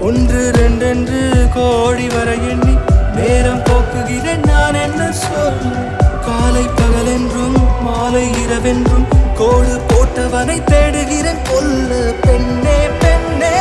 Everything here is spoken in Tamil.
ஒன்று ரெண்டென்று கோடி வர எண்ணி நேரம் போக்குகிறேன் நான் என்ன சொல்ல. காலை பகலென்றும் மாலை இரவென்றும் கோடு போட்டவனை தேடுகிறேன் கொல்ல. பெண்ணே பெண்ணே